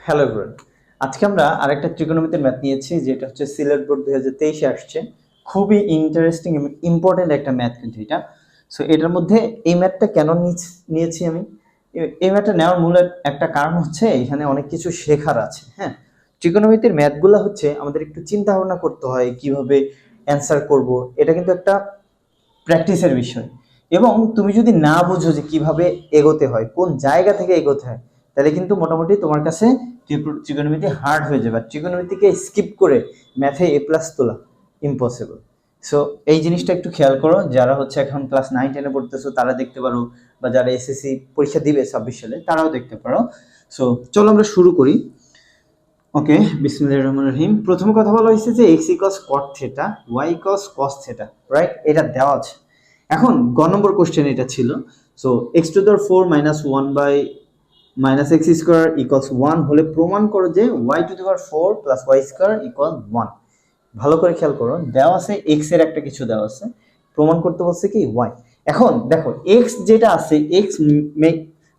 Hello everyone. আজকে আমরা আরেকটা ট্রিগোনোমেট্রির ম্যাথ নিয়েছি, যেটা হচ্ছে সিলেট বোর্ড 2023-এ আসছে। খুবই ইন্টারেস্টিং এবং ইম্পর্টেন্ট একটা ম্যাথ কিন্তু এটা। সো এটার মধ্যে এই ম্যাথটা কেন নিয়েছি আমি, এই ম্যাথটা নেওয়ার মূল একটা কারণ হচ্ছে এখানে অনেক কিছু শেখার আছে। হ্যাঁ, ট্রিগোনোমেট্রির ম্যাথগুলো হচ্ছে আমাদের একটু চিন্তা ভাবনা করতে হয় কিভাবে অ্যান্সার করব। এটা কিন্তু একটা প্র্যাকটিসের বিষয়, এবং তুমি যদি না বুঝো যে কিভাবে এগোতে হয়, কোন জায়গা থেকে এগোতে হয়, তাহলে কিন্তু মোটামুটি তোমার কাছে ট্রিগোনোমেট্রি হার্ড হয়ে যাবে। ট্রিগোনোমেট্রিকে স্কিপ করে ম্যাথে A+ তোলা ইম্পসিবল। সো এই জিনিসটা একটু খেয়াল করো, যারা হচ্ছে এখন ক্লাস 9-10-এ পড়তেছো তারা দেখতে পারো, বা যারা এসএসসি পরীক্ষা দিবে 26 সালে তারাও দেখতে পারো। সো চলো আমরা শুরু করি। ওকে, বিসমিল্লাহির রহমানির রহিম। প্রথম কথা বলা হয়েছে যে x = cot θ, y = cos θ, right? এটা দেওয়া আছে। এখন গ নম্বর কোশ্চেন এটা ছিল। সো x⁴ - 1 - x² = 1 হলে প্রমাণ করো যে y⁴ + y² = 1। ভালো করে খেয়াল করো, দেওয়া আছে x এর একটা কিছু দেওয়া আছে, প্রমাণ করতে বলছে কি y। এখন দেখো x যেটা আছে, x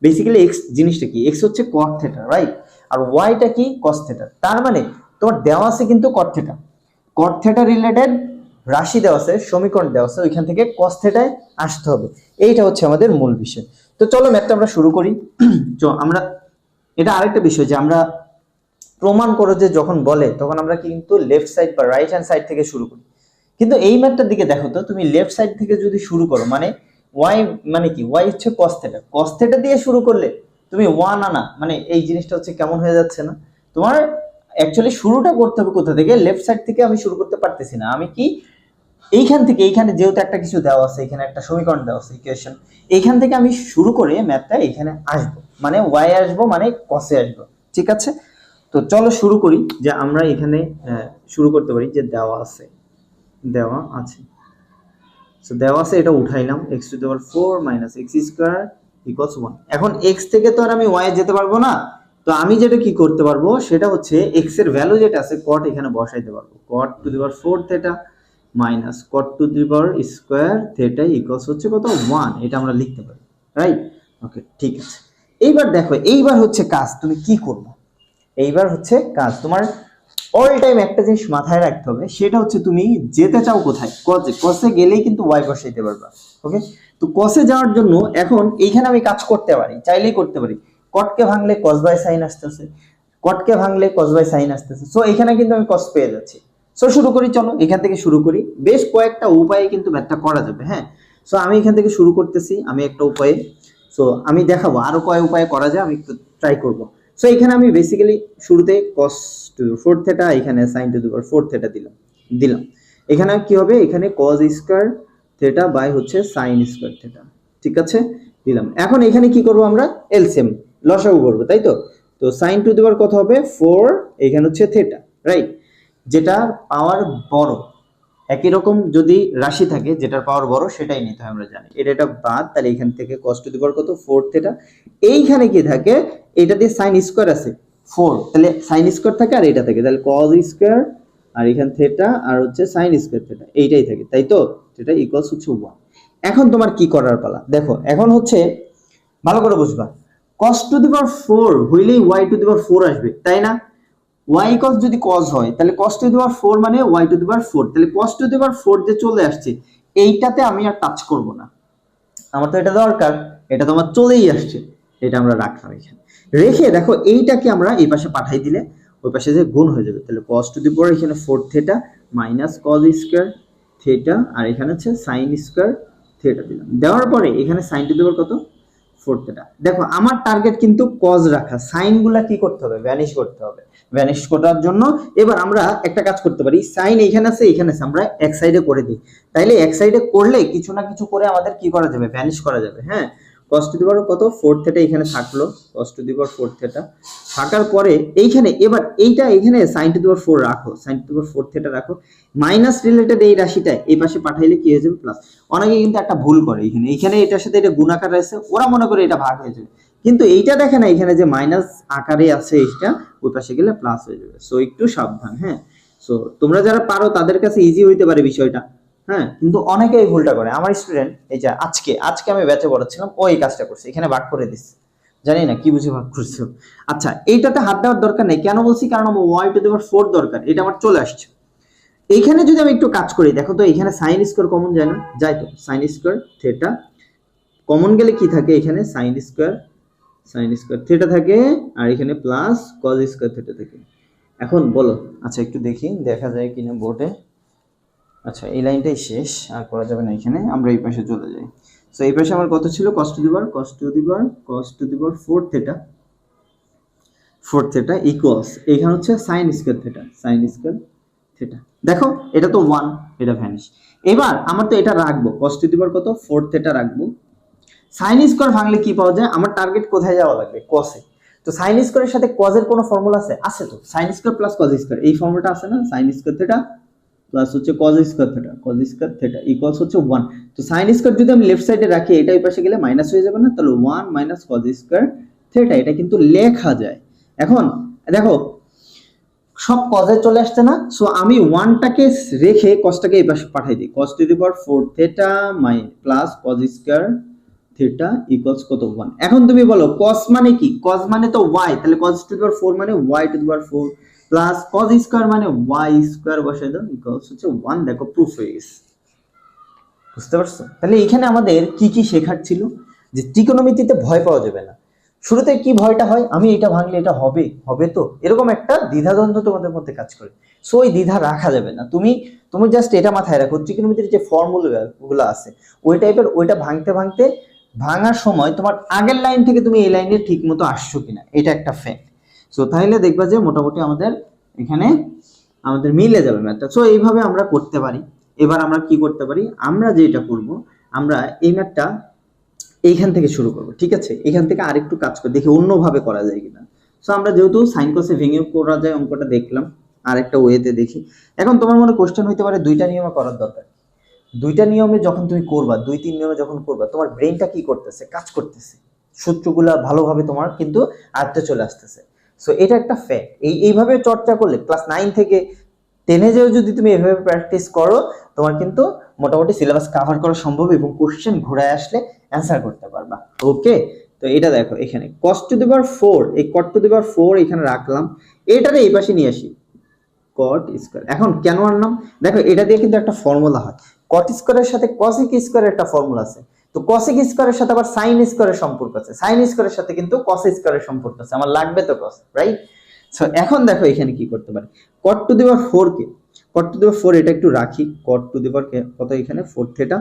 বেসিক্যালি x জিনিসটা কি, x হচ্ছে cot θ, রাইট? আর ওয়াইটা কি, cos θ। তার মানে তোমার দেওয়া আছে কিন্তু cot θ, cot θ রিলেটেড রাশি দেওয়া আছে, সমীকরণ দেওয়া আছে, ওইখান থেকে cos θ আসতে হবে। এইটা হচ্ছে আমাদের মূল বিষয়। তো চলো ম্যাথটা আমরা শুরু করি। আমরা এটা আরেকটা বিষয় যে আমরা প্রমাণ করো যে যখন বলে তখন আমরা কিন্তু লেফট সাইড বা রাইট হ্যান্ড সাইড থেকে শুরু করি, কিন্তু এই ম্যাথটার দিকে দেখো তো, তুমি লেফট সাইড থেকে যদি শুরু করো, মানে y মানে কি, y হচ্ছে cos θ, cos θ দিয়ে শুরু করলে তুমি 1 আনা, মানে এই জিনিসটা হচ্ছে কেমন হয়ে যাচ্ছে না? তোমার অ্যাকচুয়ালি শুরুটা করতে হবে কোথা থেকে? লেফট সাইড থেকে আমি শুরু করতে পারতেছি না, আমি কি এইখান থেকে, এইখানে যেহেতু একটা কিছু দেওয়া আছে, এখানে একটা সমীকরণ দেওয়া আছে, ইকুয়েশন, এইখান থেকে আমি শুরু করে ম্যাথটা এখানে আসবো, মানে y আসবো, মানে cos এ আসবো। ঠিক আছে, তো চলো শুরু করি। যে আমরা এখানে শুরু করতে পারি যে দেওয়া আছে, দেওয়া আছে, সো দেওয়া আছে, এটা উঠাইলাম, x⁴ - x² = 1। এখন x থেকে তো আর আমি y এ যেতে পারবো না, তো আমি যেটা কি করতে পারবো সেটা হচ্ছে x এর ভ্যালু যেটা আছে cot এখানে বসাইতে পারবো। cot⁴ θ - cot⁴² θ হচ্ছে কত, 1। এটা আমরা লিখতে পারি, রাইট? ওকে, ঠিক আছে। এইবার দেখো, এইবার হচ্ছে কাজ, তুমি কি করবে? এইবার হচ্ছে কাজ তোমার অল টাইম একটা জিনিস মাথায় রাখতে হবে, সেটা হচ্ছে তুমি যেতে চাও কোথায়। কসে, কসে গেলেই কিন্তু ওয়াই বসাইতে পারবা। ওকে, তো কসে যাওয়ার জন্য এখন এইখানে আমি কাজ করতে পারি, চাইলেই করতে পারি। কটকে ভাঙলে কস বাই সাইন আসতেছে, কটকে ভাঙলে কস বাই সাইন আসতেছে, সো এখানে কিন্তু আমি কস পেয়ে যাচ্ছি। সো শুরু করি, চলো এখান থেকে শুরু করি। বেশ কয়েকটা উপায়ে কিন্তু ম্যাথটা করা যাবে। হ্যাঁ, সো আমি এখান থেকে শুরু করতেছি, আমি একটা উপায়ে, সো আমি দেখাবো আরো কয় উপায়ে করা যায়, আমি একটু ট্রাই করবো। সো এখানে আমি বেসিক্যালি শুরুতে cos⁴ θ, এখানে sin⁴ θ দিলাম। এখানে কি হবে, এখানে cos² θ বাই হচ্ছে sin² θ। ঠিক আছে, দিলাম। এখন এখানে কি করব, আমরা এলসিএম লসাগু করব, তাই তো? তো sin⁴ কত হবে, 4, এখানে হচ্ছে θ, রাইট? যেটা পাওয়ার বড়, একই রকম যদি রাশি থাকে যেটার পাওয়ার বড় সেটাই নিতে হয়, আমরা জানি। এটা বাদ, তাহলে এখান থেকে cos⁴ কত, 4 θ। এইখানে কি থাকে, এটা দিয়ে sin² আছে 4, তাহলে sin² থাকে আর এটা থাকে, তাহলে cos² আর এখান θ আর হচ্ছে sin² θ, এইটাই থাকে, তাই তো? সেটা ইকুয়ালস হচ্ছে 1। এখন তোমার কি করার পালা, দেখো এখন হচ্ছে ভালো করে বুঝবা, cos⁴ হইলেই y⁴ আসবে, তাই না? y cos যদি cos হয় তাহলে cos⁴ মানে y⁴, তাহলে cos⁴ যে চলে আসছে, এইটাতে আমি আর টাচ করব না, আমার তো এটা দরকার, এটা তোমার চলেই আসছে, এটা আমরা রাখলাম এখানে। রেখে দেখো এইটাকে আমরা এই পাশে পাঠাই দিলে ওই পাশে যে গুণ হয়ে যাবে, তাহলে cos⁴ এখানে 4 θ মাইনাস cos² θ, আর এখানে হচ্ছে sin² θ দিলাম। দেওয়ার পরে এখানে sin⁴ কত, 4 θ। দেখো আমার টার্গেট কিন্তু cos রাখা, সাইন গুলা কি করতে হবে, ভ্যানিশ করতে হবে। ভ্যানিশ করার জন্য এবার আমরা একটা কাজ করতে পারি, সাইন এখানে আছে এখানে আছে, আমরা এক সাইডে করে দিই, তাইলে এক সাইডে করলে কিছু না কিছু করে আমাদের কি করা যাবে, ভ্যানিশ করা যাবে। হ্যাঁ, cos⁴ কত, 4 θ এখানে থাকলো, cos⁴ θ থাকার পরে এইখানে এবার এইটা এখানে sin⁴ রাখো, sin⁴ θ রাখো, মাইনাস রিলেটেড এই রাশিটা এই পাশে পাঠাইলে কি হয়ে যাবে, প্লাস। অনেকে কিন্তু একটা ভুল করে, এখানে এখানে এটার সাথে এটা গুণাকার আছে, ওরা মনে করে এটা ভাগ হয়ে যাবে, কিন্তু এইটা দেখে না, এখানে যে মাইনাস আকারে আছে এইটা, ওই পাশে গেলে প্লাস হয়ে যাবে। সো একটু সাবধান। হ্যাঁ, সো তোমরা যারা পারো তাদের কাছে ইজি হইতে পারে বিষয়টা। হ্যাঁ, কিন্তু অনেকে এই ভুলটা করে। আমার স্টুডেন্ট এই যে আজকে আমি ব্যাচে পড়াচ্ছিলাম, ও এই কাজটা করছে, এখানে ভাগ করে দিচ্ছে, জানি না কি বুঝে ভাগ করছো। আচ্ছা, এইটাতে হাত দেওয়ার দরকার নেই, কেন বলছি, কারণ আমার y⁴ দরকার, এটা আমার চলে আসছে। এইখানে যদি আমি একটু কাজ করি, দেখো তো এখানে সাইন স্কোয়ার কমন যায় না, যাই তো, সাইন স্কোয়ার থিটা কমন গেলে কি থাকে, এখানে সাইন স্কোয়ার থিটা থাকে, আর এখানে প্লাস কজ স্কোয়ার থিটা থাকে। এখন বলো, আচ্ছা একটু দেখি দেখা যায় কিনা বোর্ডে। আচ্ছা, এই লাইনটাই শেষ, আর করা যাবে না এখানে, আমরা এই পাশে চলে যাই। সো এই পাশে আমার কত ছিল, cos to the power 4 theta equals, এখানে হচ্ছে সাইন স্কয়ার থিটা। দেখো এটা তো 1, এটা ভ্যানিশ। এবার আমার তো এটা রাখবো, cos টু দি পাওয়ার কত 4 থিটা রাখবো। সাইন স্কয়ার ভাঙলে কি পাওয়া যায়, আমার টার্গেট কোথায় যাওয়া লাগবে, cos এ। তো সাইন স্কয়ারের সাথে cos এর কোনো ফর্মুলা আছে তো, sine square plus cos square, এই ফর্মুলাটা আছে না, সাইন স্কয়ার থিটা প্লাস হচ্ছে cos স্কয়ার থিটা ইকুয়ালস হচ্ছে 1। তো সাইন স্কয়ার যদি আমি লেফট সাইডে রাখি, এটা ওই পাশে গেলে মাইনাস হয়ে যাবে না, তাহলে 1 মাইনাস cos স্কয়ার থিটা, এটা কিন্তু লেখা যায়। এখন দেখো সব cos এ চলে আসছে না, সো আমি 1 টাকে রেখে cos টাকে এই পাশে পাঠিয়ে দিই, cos to the power 4 theta plus cos square theta equals কত 1। এখন তুমি বলো cos মানে কি, cos মানে তো y, তাহলে cos টু দি পাওয়ার 4 মানে y two the power 4 plus cos square মানে y স্কয়ার বসাই দাও ইকুয়ালস হচ্ছে 1। দেখো প্রুফ হয়ে গেছে, বুঝতে পারছো? তাহলে এখানে আমাদের কি কি শেখার ছিল, যে ত্রিকোণমিতিতে ভয় পাওয়া যাবে না। শুরুতে কি ভয়টা হয়, আমি এটা ভাঙলে এটা হবে তো, এরকম একটা দ্বিধাদ্বন্দ্ব তোমাদের মধ্যে কাজ করে। সো ওই দ্বিধা রাখা যাবে না, তুমি জাস্ট এটা মাথায় রাখো, ত্রিকোণমিতির যে ফর্মুলা গুলো আছে ওই টাইপের, ওইটা ভাঙতে ভাঙার সময় তোমার আগের লাইন থেকে তুমি এই লাইনে ঠিক মতো আসছো কিনা, এটা একটা ফ্যাক্ট। সো তাহলে দেখবা যে মোটামুটি আমাদের এখানে মিলে যাবে ম্যাথটা। সো এইভাবে আমরা করতে পারি। এবার আমরা কি করতে পারি, আমরা যেটা করব, আমরা এই ম্যাথটা এইখান থেকে শুরু করব, ঠিক আছে? এখান থেকে আরেকটু কাজ করে দেখি অন্যভাবে করা যায় কিনা। সো আমরা যেহেতু সাইন কসে ভেঙে করা যায় অঙ্কটা দেখলাম, আরেকটা ওয়েতে দেখি। এখন তোমার মনে কোশ্চেন হইতে পারে দুইটা নিয়মে করার দরকার। দুইটা নিয়মে যখন তুমি করবা, 2-3 নিয়মে যখন করবা, তোমার ব্রেনটা কি করতেছে, কাজ করতেছে, সূত্রগুলা ভালোভাবে তোমার কিন্তু আয়ত্তে চলে আসতেছে। সো এটা একটা ফ্যাক্ট। এইভাবে চর্চা করলে ক্লাস 9 থেকে 10-এ যেও যদি তুমি এভাবে প্র্যাকটিস করো, তোমার কিন্তু মোটামুটি সিলেবাস কভার করা সম্ভব এবং কোশ্চেন ঘুরায় আসলে অ্যান্সার করতে পারবা। ওকে, তো এটা দেখো এখানে cos টু দি পাওয়ার 4, এই cot টু দি পাওয়ার 4 এখানে রাখলাম, এটারে এই পাশে নিয়ে আসি cot স্কয়ার। এখন কেন আনলাম, দেখো এটা দিয়ে কিন্তু একটা ফর্মুলা হয়, cot স্কয়ারের সাথে cosec স্কয়ারের একটা ফর্মুলা আছে। তো cosec স্কয়ারের সাথে আবার sin স্কয়ারের সম্পর্ক আছে, sin স্কয়ারের সাথে কিন্তু cos স্কয়ারের সম্পর্ক আছে, আমার লাগবে তো cos, রাইট? সো এখন দেখো এখানে কি করতে পারি, cot টু দি পাওয়ার 4 কে, cot টু দি পাওয়ার 4 এটা একটু রাখি, cot টু দি পাওয়ার কত এখানে 4 থিটা।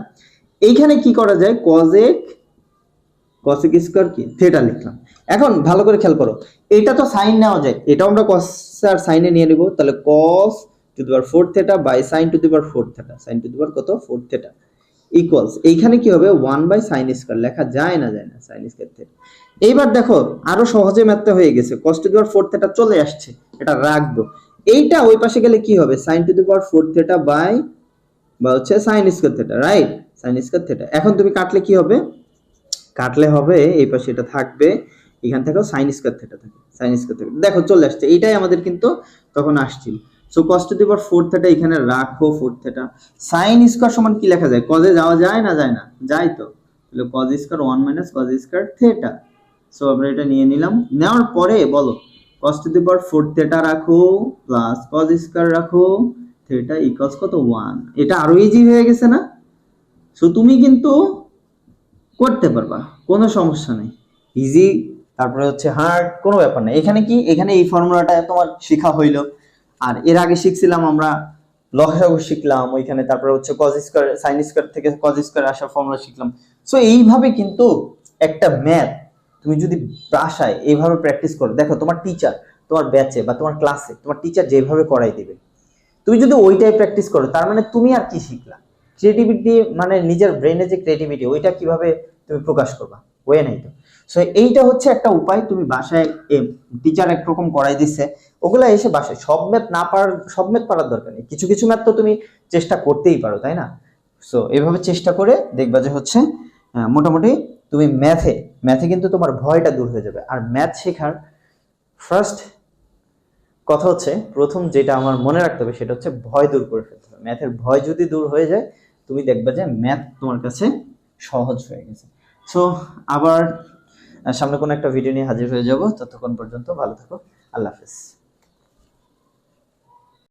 এইখানে কি করা যায়, cosec স্কয়ার কি থিটা লিখলাম। এখন ভালো করে খেয়াল করো, এটা তো সাইন নেওয়া যায়, এটাও আমরা cos আর sin এ নিয়ে নিব, তাহলে cos to the power 4 theta by sin to the power 4 theta, sin to the power কত 4 থিটা ইকুয়ালস, এইখানে কি হবে 1 বাই sin স্কয়ার, লেখা যায় না sin স্কয়ার থিটা। এইবার দেখো আরো সহজে ম্যাথটা হয়ে গেছে, cos to the power 4 theta চলে আসছে, এটা রাখবো। এইটা ওই পাশে গেলে কি হবে, sin to the power 4 theta by বা হচ্ছে sin square theta, right? sin square theta. এখন তুমি কাটলে কি হবে, কাটলে হবে এই পাশে এটা থাকবে, এখান থেকেও sin স্কয়ার থিটা থাকে, sin স্কয়ার থিটা দেখো চলে আসছে, এইটাই আমাদের কিন্তু তখন আসছিল। So cos to the power 4 theta এখানে রাখো 4 থিটা, sin স্কয়ার সমান কি লেখা যায়, cos এ যাওয়া যায় না, যায় না, যায় তো, তাহলে cos square 1 minus cos square theta. So আমরা এটা নিয়ে নিলাম, নেওয়ার পরে বলো cos to the power 4 theta রাখো প্লাস cos স্কয়ার রাখো থিটা ইকুয়ালস কত 1। এটা আরো ইজি হয়ে গেছে না? সো তুমি কিন্তু করতে পারবা, কোনো সমস্যা নেই, ইজি। তারপরে হচ্ছে হার্ড, কোনো ব্যাপার না। এখানে কি, এখানে এই ফর্মুলাটা তোমার শেখা হইলো, আর এর আগে শিখছিলাম আমরা লসাগু শিখলাম ওইখানে, তারপরে হচ্ছে cos স্কয়ার sin স্কয়ার থেকে cos স্কয়ার আসার ফর্মুলা শিখলাম। সো এইভাবে কিন্তু একটা ম্যাথ তুমি যদি বাসায় এইভাবে প্র্যাকটিস করো, দেখো তোমার টিচার তোমার ব্যাচে বা তোমার ক্লাসে তোমার টিচার যেভাবে করাই দিবে, তুমি যদি ওইটাই প্র্যাকটিস করো, তার মানে তুমি আর কি শিখলা, ক্রিয়েটিভিটি মানে নিজের ব্রেনে যে ক্রিয়েটিভিটি ওইটা কিভাবে তুমি প্রকাশ করবা, ওয়ে নাই তো। সো এইটা হচ্ছে একটা উপায়, তুমি বাসায় টিচার একরকম করাই দিচ্ছে, ওগুলা এসে বাসায় সব ম্যাথ পারার দরকার নেই, কিছু কিছু ম্যাথ তো তুমি চেষ্টা করতেই পারো, তাই না? সো এইভাবে চেষ্টা করে দেখবা যে হচ্ছে মোটামুটি তুমি ম্যাথে কিন্তু তোমার ভয়টা দূর হয়ে যাবে। আর ম্যাথ শেখার ফার্স্ট কথা হচ্ছে, প্রথম যেটা আমার মনে রাখতে হবে সেটা হচ্ছে ভয় দূর করে ফেলতে হবে। ম্যাথের ভয় যদি দূর হয়ে যায়, তুমি দেখবা যে ম্যাথ তোমার কাছে সহজ হয়ে গেছে। সো আবার সামনে কোনো একটা ভিডিও নিয়ে হাজির হয়ে যাব। ততক্ষণ পর্যন্ত ভালো থাকো। আল্লাহ হাফেজ।